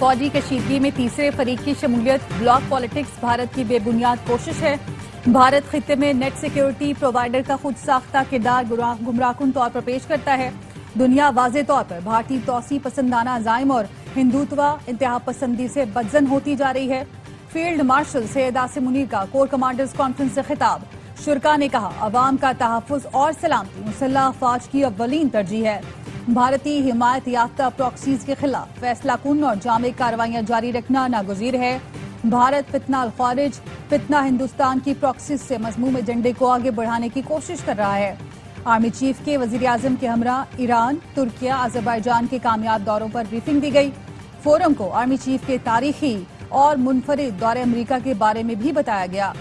फौजी कशीदगी में तीसरे फरीक की शमूलियत, ब्लॉक पॉलिटिक्स भारत की बेबुनियाद कोशिश है। भारत खित्ते में नेट सिक्योरिटी प्रोवाइडर का खुद साख्ता किरदार गुमराहकुन तौर पर पेश करता है। दुनिया वाज़े तौर पर भारतीय तौसी पसंदाना अज़ाइम और हिंदुत्वा इंतहा पसंदी से बदजन होती जा रही है। फील्ड मार्शल सैयद आसिम मुनीर का कोर कमांडर्स कॉन्फ्रेंस से खिताब। शुरका ने कहा, अवाम का तहफ़्फ़ुज़ और सलामती मुसल्लह अफ़वाज की अव्वलीन तरजीह है। भारतीय हिमायत याफ्ता प्रॉक्सीज के खिलाफ फैसला कुन और जामे कार्रवाइयां जारी रखना नागुज़ीर है। भारत फितना अल खारिज, फितना हिंदुस्तान की प्रॉक्सीज से मज़मूम एजेंडे को आगे बढ़ाने की कोशिश कर रहा है। आर्मी चीफ के वज़ीर आज़म के हमरा ईरान, तुर्किया, अज़रबैजान के कामयाब दौरों पर ब्रीफिंग दी गई। फोरम को आर्मी चीफ के तारीखी और मुनफरिद दौरे अमरीका के बारे में भी बताया गया।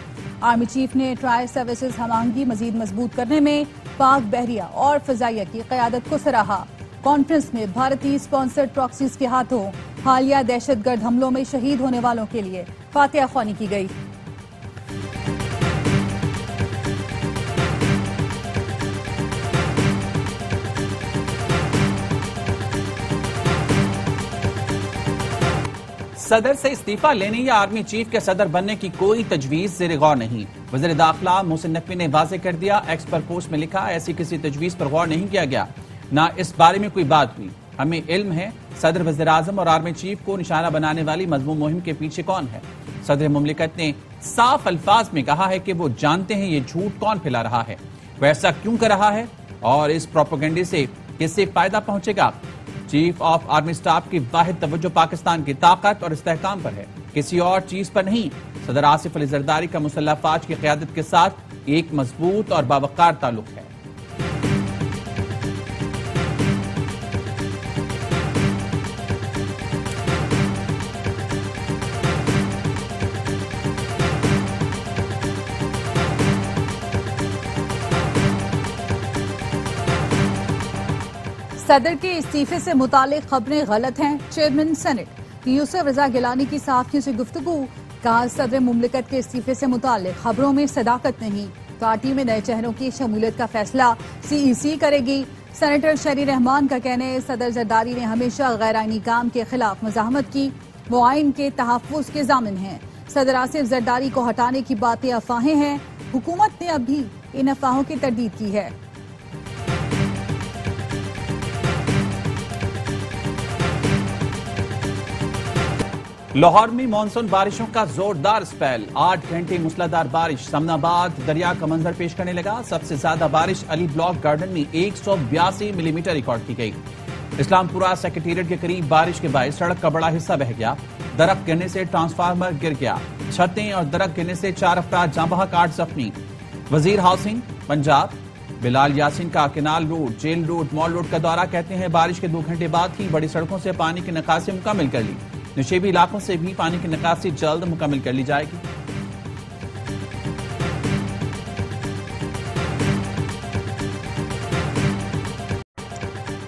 आर्मी चीफ ने ट्राई सर्विसेज हमआहंगी मजीद मजबूत करने में पाक बहरिया और फजाइया की क़यादत को सराहा। कॉन्फ्रेंस में भारतीय स्पॉन्सर्ड प्रॉक्सीज के हाथों हालिया दहशतगर्द हमलों में शहीद होने वालों के लिए फातिहा ख्वानी की गई। सदर से इस्तीफा लेने या आर्मी चीफ के सदर बनने की कोई तजवीज ज़ेर गौर नहीं। वज़ीर दाखिला मोहसिन नकवी ने वाज़ेह कर दिया। एक्स पर पोस्ट में लिखा, ऐसी किसी तजवीज पर गौर नहीं किया गया, ना इस बारे में कोई बात हुई। हमें इल्म है सदर, वज़ीर आज़म और आर्मी चीफ को निशाना बनाने वाली मज़मूम मुहिम के पीछे कौन है। सदर मुमलिकत ने साफ अल्फाज में कहा है कि वो जानते हैं ये झूठ कौन फैला रहा है, वैसा क्यों कर रहा है और इस प्रोपेगेंडे से किससे फायदा पहुंचेगा। चीफ ऑफ आर्मी स्टाफ की वाहिद तवज्जो पाकिस्तान की ताकत और इस्तेहकाम पर है, किसी और चीज पर नहीं। सदर आसिफ अली जरदारी का मुसल्लह अफवाज की क़यादत के साथ एक मजबूत और बावकार ताल्लुक है। सदर के इस्तीफे से मुतालिक खबरें गलत हैं। चेयरमैन सेनेट यूसुफ रजा गिलानी की सहाफ़ियों से गुफ्तगू। कहा, सदर मुमलिकत के इस्तीफे से मुतालिक खबरों में सदाकत नहीं। पार्टी में नए चेहरों की शमूलियत का फैसला CEC करेगी। सेनेटर शरी रहमान का कहना है, सदर जरदारी ने हमेशा गैर आईनी काम के खिलाफ मज़ाहमत की, वो आइन के तहफ़्फ़ुज़ के ज़ामिन हैं। सदर आसिफ जरदारी को हटाने की बातें अफवाहें हैं। हुकूमत ने अब भी इन अफवाहों की तरदीद की है। लाहौर में मानसून बारिशों का जोरदार स्पेल, 8 घंटे मूसलाधार बारिश। समनाबाद दरिया का मंजर पेश करने लगा। सबसे ज्यादा बारिश अली ब्लॉक गार्डन में 182 मिलीमीटर रिकॉर्ड की गई। इस्लामपुरा सेक्रेटेरिएट के करीब बारिश के बाद सड़क का बड़ा हिस्सा बह गया। दरख्त गिरने से ट्रांसफार्मर गिर गया। छतें और दरख्त गिरने से 4 अफराद जाँ बहक, 8 जख्मी। वजीर हाउसिंग पंजाब बिलाल यासीन का canal road, jail road, mall road का दौरा। कहते हैं बारिश के 2 घंटे बाद ही बड़ी सड़कों से पानी की निकासी मुकम्मल कर ली। नशेबी इलाकों से भी पानी की निकासी जल्द मुकम्मल कर ली जाएगी।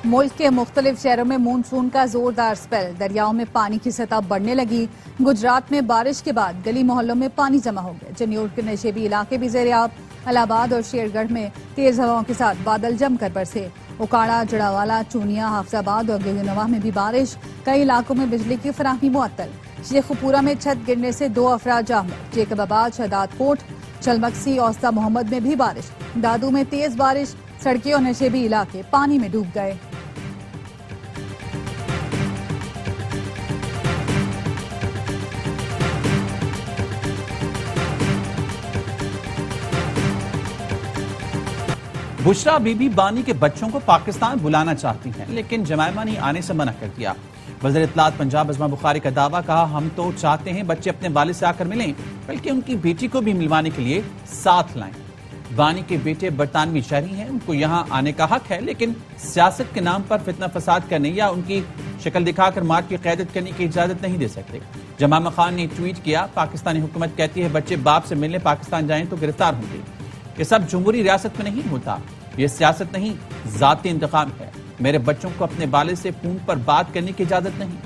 मुल्क के मुख्तलिफ शहरों में मानसून का जोरदार स्पेल। दरियाओं में पानी की सतह बढ़ने लगी। गुजरात में बारिश के बाद गली मोहल्लों में पानी जमा हो गया। जन्यूर के नशेबी इलाके भी ज़ेर-ए-आब। इलाहाबाद और शेरगढ़ में तेज हवाओं के साथ बादल जमकर बरसे। उकाड़ा, जड़ावाला, चूनिया, हाफजाबाद और गिलनवाह में भी बारिश। कई इलाकों में बिजली की फराहमी मुअत्तल। शेखुपुरा में छत गिरने से 2 अफराद जामर। जेकबाबाद, शहदाद कोट, चलमक्सी, औस्ता मोहम्मद में भी बारिश। दादू में तेज बारिश। सड़कें और नशेबी इलाके पानी में डूब गए। बुशरा बीबी बानी के बच्चों को पाकिस्तान बुलाना चाहती हैं, लेकिन जमायमा ने आने से मना कर दिया। वज़ीर इत्तलात पंजाब अज़मा बुखारी का दावा। कहा, हम तो चाहते हैं बच्चे अपने वालिद से आकर मिलें, बल्कि उनकी बेटी को भी मिलवाने के लिए साथ लाएं। बानी के बेटे बरतानवी शहरी हैं, उनको यहाँ आने का हक है, लेकिन सियासत के नाम पर फितना फसाद करने या उनकी शक्ल दिखाकर मार्च की क़यादत करने की इजाजत नहीं दे सकते। जमामा खान ने ट्वीट किया, पाकिस्तानी हुकूमत कहती है बच्चे बाप से मिलने पाकिस्तान जाएं तो गिरफ्तार होंगे। ये सब जमहूरी रियासत में नहीं होता। ये सियासत नहीं, जाती इंतकाम है। मेरे बच्चों को अपने वालिद से फोन पर बात करने की इजाजत नहीं।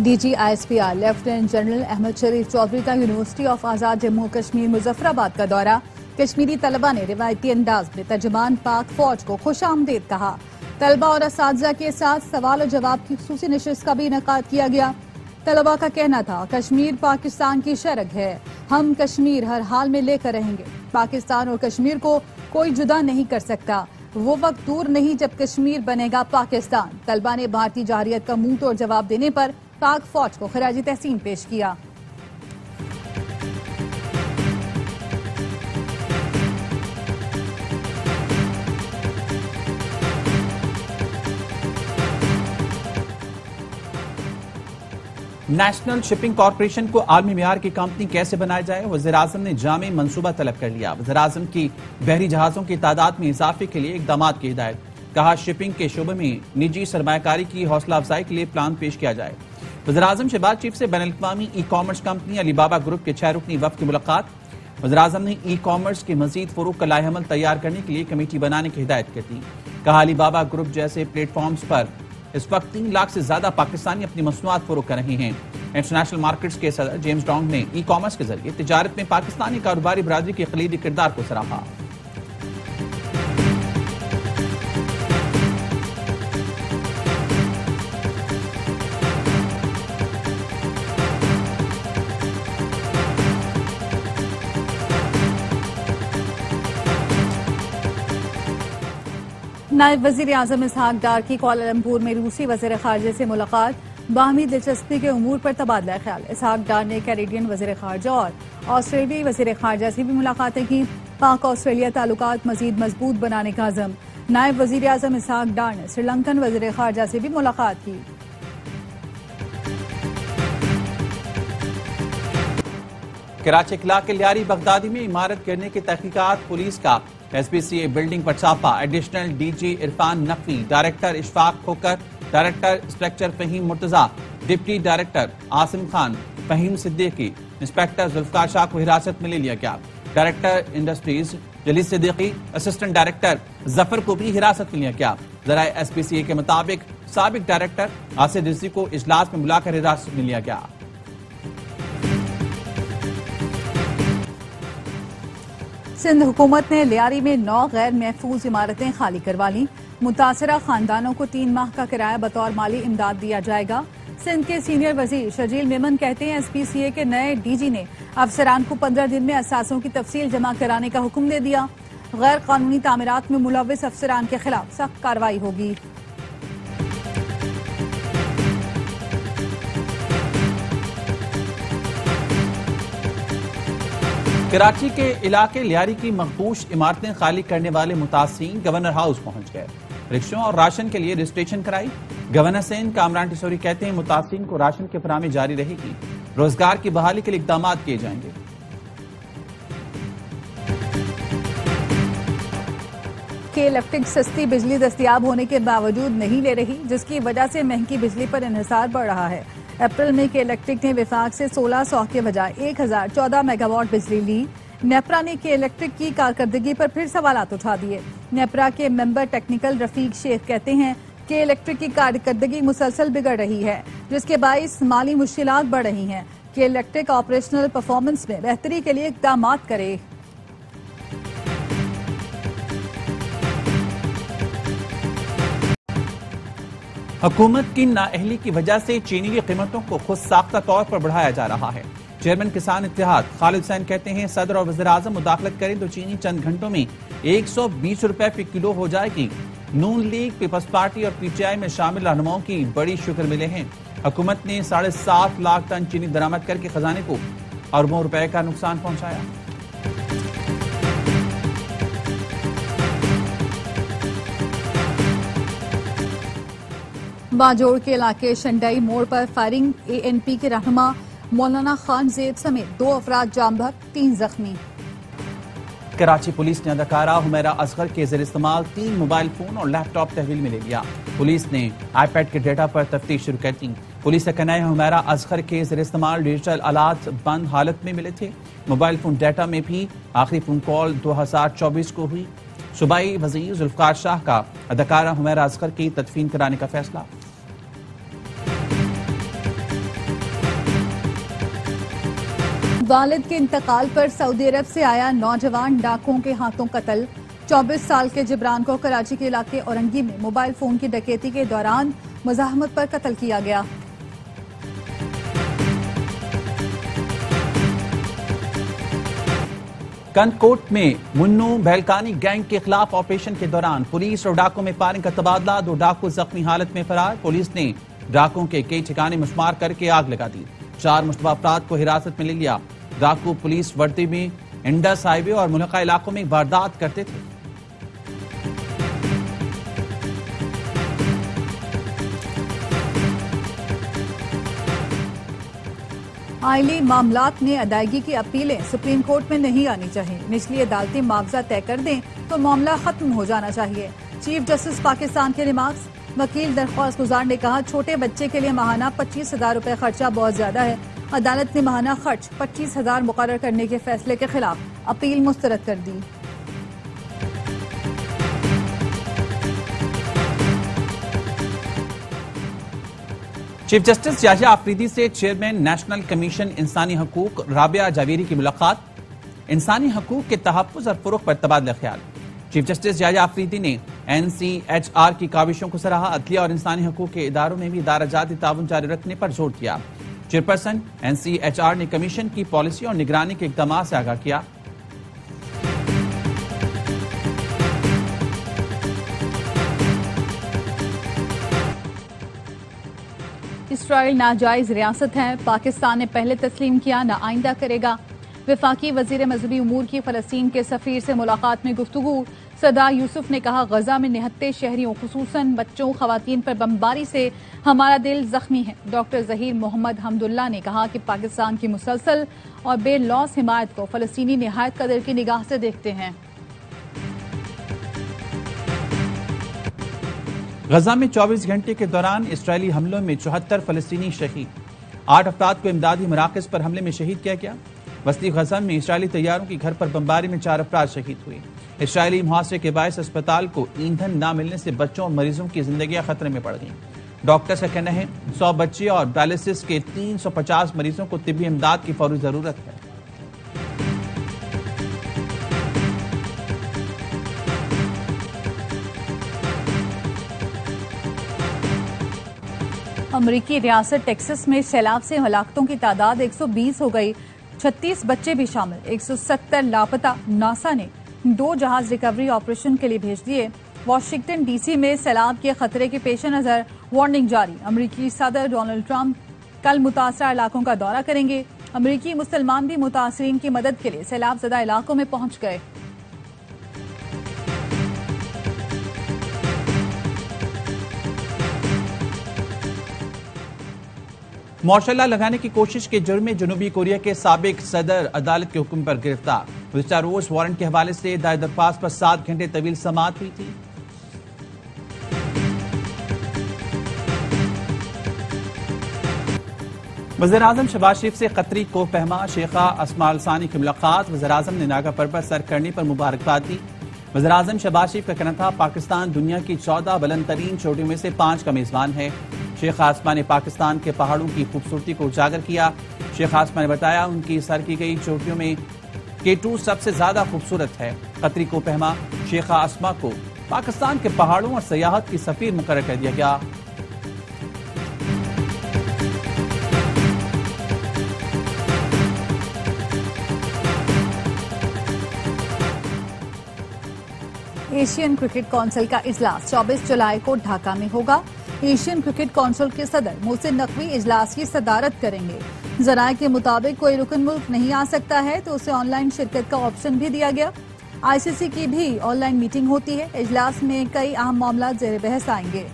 DG ISPR lieutenant general Ahmed Sharif Chaudhry का यूनिवर्सिटी ऑफ आजाद जम्मू कश्मीर मुजफ्फराबाद का दौरा। कश्मीरी तलबा ने रिवायती अंदाज में तर्जुमान पाक फौज को खुशामदीद कहा। तलबा और असातिज़ा के साथ सवाल और जवाब की खुसूसी नशिस्त का भी इनेकाद किया गया। तलबा का कहना था, कश्मीर पाकिस्तान की शरग है, हम कश्मीर हर हाल में लेकर रहेंगे। पाकिस्तान और कश्मीर को कोई जुदा नहीं कर सकता। वो वक्त दूर नहीं जब कश्मीर बनेगा पाकिस्तान। तलबा ने भारतीय जारियत का मुंह तोड़ जवाब देने पर पाक फौज को खराजी तहसीन पेश किया। नेशनल शिपिंग कॉरपोरेशन को आलमी मियार की कंपनी कैसे बनाया जाए, वज़ीर-ए-आज़म ने जामे मंसूबा तलब कर लिया। वज़ीर-ए-आज़म की बहरी जहाजों की तादाद में इजाफे के लिए इकदाम की हिदायत। कहा, शिपिंग के शोबे में निजी सरमायाकारी की हौसला अफजाई के लिए प्लान पेश किया जाए। वज़ीर-ए-आज़म शहबाज शरीफ से बैनुल-अक़वामी e commerce company Alibaba group के 6 रुकनी वफ़द की मुलाकात। वज़ीर-ए-आज़म ने ई कॉमर्स के मजीद फ़रोग़ का लाएहमल तैयार करने के लिए कमेटी बनाने की हिदायत कर दी। कहा, अलीबाबा ग्रुप जैसे प्लेटफॉर्म्स पर इस वक्त 3 लाख से ज्यादा पाकिस्तानी अपनी मसनूआत फरोख्त कर रहे हैं। इंटरनेशनल मार्केट्स के सदर जेम्स डोंग ने ई कॉमर्स के जरिए तिजारत में पाकिस्तानी कारोबारी बरादरी के खलीदी किरदार को सराहा। नायब वजीर आजम इसहाक डार की कुआलालंपुर में रूसी वजीर खारजा से मुलाकात। बाहमी दिलचस्पी के उमूर पर तबादला ख्याल। इसहाक डार ने कैनेडियन वजीर खारजा और ऑस्ट्रेलियाई वजीर खारजा से भी मुलाकातें की। पाक ऑस्ट्रेलिया ताल्लुकात मजीद मजबूत बनाने का अज़म। नायब वजीर आजम इसहाक डार ने श्रीलंकन वजीर खारजा से भी मुलाकात की। कराची इलाके के लियारी बगदादी में इमारत गिरने की तहकीकात। पुलिस का SPCA बिल्डिंग पर छापा। Additional DG Irfan Naqvi, director Ishfaq Khokhar, director inspector Faheem Murtaza, deputy director Asim Khan, Faheem Siddiqui, inspector Zulfiqar Shah को हिरासत में ले लिया गया। Director industries Jalil Siddiqui, assistant director Zafar को भी हिरासत में लिया गया। ज़राए SPCA के मुताबिक साबिक डायरेक्टर आसिफ रिजवी को इजलास में बुलाकर हिरासत में लिया गया। सिंध हुकूमत ने लियारी में 9 गैर महफूज इमारतें खाली करवा ली। मुतासरा खानदानों को 3 माह का किराया बतौर माली इमदाद दिया जाएगा। सिंध के सीनियर वजीर शजील मेमन कहते हैं, SPCA के नए DG ने अफसरान को 15 दिन में असासों की तफसील जमा कराने का हुक्म दे दिया। गैर कानूनी तामीरात में मुलव्विस अफसरान के खिलाफ सख्त कार्रवाई होगी। कराची के इलाके लियारी की मखबूश इमारतें खाली करने वाले मुतासिरीन गवर्नर हाउस पहुंच गए। रिक्शों और राशन के लिए रजिस्ट्रेशन कराई। गवर्नर सेन कामरान टिसोरी कहते हैं, मुतासिरीन को राशन की फराहमी जारी रहेगी। रोजगार की बहाली के लिए इकदाम किए जाएंगे। के इलेक्ट्रिक सस्ती बिजली दस्तयाब होने के बावजूद नहीं ले रही, जिसकी वजह से महंगी बिजली पर इन्हिसार बढ़ रहा है। अप्रैल में के इलेक्ट्रिक ने विफाक से 1600 के बजाय 1014 मेगावाट बिजली ली। नेपरा ने के इलेक्ट्रिक की कारकर्दगी पर फिर सवालात उठा दिए। नेपरा के मेंबर टेक्निकल रफीक शेख कहते हैं कि इलेक्ट्रिक की कारकर्दगी मुसलसल बिगड़ रही है, जिसके बाइस माली मुश्किलात बढ़ रही हैं। कि इलेक्ट्रिक ऑपरेशनल परफॉर्मेंस में बेहतरी के लिए इकदाम करे। हुकूमत की नाअहली की वजह से चीनी की कीमतों को खुद साख्ता तौर पर बढ़ाया जा रहा है। चेयरमैन किसान इत्तेहाद खालिद हुसैन कहते हैं, सदर और वज़ीर आज़म मुदाखलत करें तो चीनी चंद घंटों में 120 रुपए फी किलो हो जाएगी। नून लीग, पीपल्स पार्टी और PTI में शामिल रहनुमाओं की बड़ी शुक्र मिले हैं। हुकूमत ने 7.5 लाख टन चीनी दरामद करके खजाने को अरबों रुपए का नुकसान पहुंचाया। बाजोड़ के इलाके शंडाई मोड़ पर फायरिंग। ANP के रहनुमा मौलाना खान ज़ेब समेत 2 अफराद जाम बहक, 3 जख्मी। कराची पुलिस ने अदाकारा हुमैरा असगर के ज़ेर इस्तेमाल 3 मोबाइल फोन और लैपटॉप तहवील में ले लिया। पुलिस ने iPad के डेटा पर तफ्तीश शुरू कर दी। पुलिस का कहना है, हुमैरा असगर के ज़ेर इस्तेमाल डिजिटल आलात बंद हालत में मिले थे। मोबाइल फोन डेटा में भी आखिरी फोन कॉल 2024 को हुई। सूबाई वजीर जुल्फकार शाह का अदाकारा हुमैरा असगर की तदफीन कराने का फैसला। वालिद के इंतकाल पर सऊदी अरब से आया नौजवान डाकुओं के हाथों कत्ल। 24 साल के जिब्रान को कराची के इलाके औरंगी में मोबाइल फोन की डकैती के दौरान मुजाहमत पर कत्ल किया गया। कंदकोट में मुन्नू बहलकानी गैंग के खिलाफ ऑपरेशन के दौरान पुलिस और डाकुओं में फायरिंग का तबादला। 2 डाकू जख्मी हालत में फरार। पुलिस ने डाकुओं के कई ठिकाने मुश्तमार करके आग लगा दी। 4 मुश्तबा अफराद को हिरासत में ले लिया। डाकू पुलिस वर्दी में इंडस हाईवे और मुल्का इलाकों में वारदात करते थे। आइली मामलात में अदायगी की अपीलें सुप्रीम कोर्ट में नहीं आनी चाहिए। निचली अदालतें मुआवजा तय कर दें तो मामला खत्म हो जाना चाहिए। चीफ जस्टिस पाकिस्तान के रिमार्क्स। वकील दरख्वास्त गुजार ने कहा, छोटे बच्चे के लिए माहाना 25,000 रुपए खर्चा बहुत ज्यादा है। अदालत ने माहाना खर्च 25,000 मुकर्रर करने के फैसले के खिलाफ अपील मुस्तरद कर दी। चीफ जस्टिस याहिया आफरीदी से चेयरमैन नेशनल कमीशन इंसानी हकूक राबिया जावेरी की मुलाकात। इंसानी हकूक के तहफ्फुज़ और फरोग पर तबादला ख्याल। चीफ जस्टिस याहिया आफरीदी ने NCHR की काविशों को सराहा। अदलिया और इंसानी हकूक के इदारों में भी इदारा-जाती ताउन जारी रखने पर जोर दिया। चेयरपर्सन NCHR ने कमीशन की पॉलिसी और निगरानी के इक़दामात से आगाह किया। इसराइल नाजायज रियासत है, पाकिस्तान ने पहले तस्लीम किया, न आइंदा करेगा। वफाकी वजीर मजहबी उमूर की फलस्तीन के सफीर से मुलाकात में गुफ्तगू। सरदार यूसुफ ने कहा, गजा में निहत्ते शहरियों खुसूसन बच्चों खवातीन पर बमबारी से हमारा दिल जख्मी है। डॉक्टर जहीर मोहम्मद हमदुल्ला ने कहा कि पाकिस्तान की मुसलसल और बेलौस हिमायत को फलस्तीनी निहायत कदर की निगाह से देखते हैं। गजा में 24 घंटे के दौरान इसराइली हमलों में 74 फलस्तीनी शहीद। 8 अफराद को इमदादी मराकज पर हमले में शहीद किया गया। वस्ती गजा में इसराइली तैयारों की घर पर बमबारी में 4 अफराद शहीद हुए। इसराइली मुहासरे के बायस अस्पताल को ईंधन न मिलने से बच्चों और मरीजों की जिंदगियां खतरे में पड़ गईं। डॉक्टर्स का कहना है 100 बच्चे और डायलिसिस के 350 मरीजों को तिब्बी इमदाद की फौरी जरूरत है। अमरीकी रियासत टेक्सास में सैलाब से हलाकतों की तादाद 120 हो गई। 36 बच्चे भी शामिल। 170 लापता। नासा ने 2 जहाज रिकवरी ऑपरेशन के लिए भेज दिए। वाशिंगटन DC में सैलाब के खतरे के पेश नजर वार्निंग जारी। अमरीकी सदर डोनाल्ड ट्रंप कल मुतासरा इलाकों का दौरा करेंगे। अमरीकी मुसलमान भी मुतासरीन की मदद के लिए सैलाब ज़दा इलाकों में पहुंच गए। मार्शल लॉ लगाने की कोशिश के जुर्म में जनूबी कोरिया के साबिक सदर अदालत के हुक्म पर गिरफ्तार। गुज़िश्ता रोज वारंट के हवाले से दायर दरख्वास्त पर 7 घंटे तवील समाअत हुई थी। वज़ीर-ए-आज़म शहबाज शरीफ से कतरी को पहमा शेखा अस्मा अल सानी की मुलाकात। वज़ीर-ए-आज़म ने नागा पर्वत सर करने पर मुबारकबाद दी। वज़ीर-ए-आज़म शहबाज शरीफ का कहना था, पाकिस्तान दुनिया की 14 बुलंद तरीन चोटियों में से 5 का मेजबान है। शेख आसमा ने पाकिस्तान के पहाड़ों की खूबसूरती को उजागर किया। शेख आसमा ने बताया, उनकी सर की गई चोटियों में K2 सबसे ज्यादा खूबसूरत है। कतरी को पहमा शेख आसमा को पाकिस्तान के पहाड़ों और सयाहत की सफीर मुकर्रर कर दिया गया। एशियन क्रिकेट काउंसिल का इजलास 24 जुलाई को ढाका में होगा। एशियन क्रिकेट काउंसिल के सदर मोहसिन नकवी इजलास की सदारत करेंगे। जराये के मुताबिक कोई रुकन मुल्क नहीं आ सकता है तो उसे ऑनलाइन शिरकत का ऑप्शन भी दिया गया। ICC की भी ऑनलाइन मीटिंग होती है। इजलास में कई अहम मामला ज़ेर बहस आएंगे।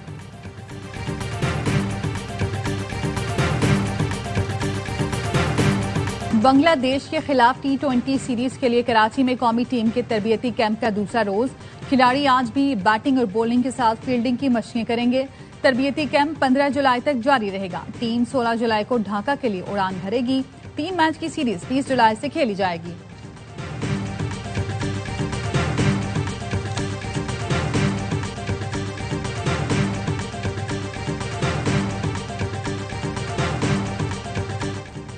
बांग्लादेश के खिलाफ T20 सीरीज के लिए कराची में कौमी टीम के तरबियती कैंप का दूसरा रोज। खिलाड़ी आज भी बैटिंग और बॉलिंग के साथ फील्डिंग की मशकें करेंगे। तरबियती कैंप 15 जुलाई तक जारी रहेगा। टीम 16 जुलाई को ढाका के लिए उड़ान भरेगी। 3 मैच की सीरीज 20 जुलाई से खेली जाएगी।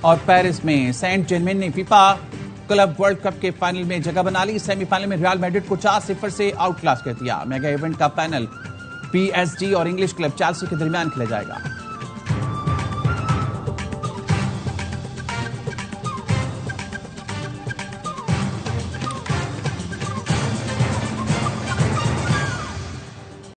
और पेरिस में सेंट जेरमेन ने फीफा क्लब वर्ल्ड कप के फाइनल में जगह बना ली। सेमीफाइनल में रियल मैड्रिड को 4-0 से आउट क्लास कर दिया। मेगा इवेंट का फाइनल PSG और इंग्लिश क्लब चेल्सी के दरमियान खेला जाएगा।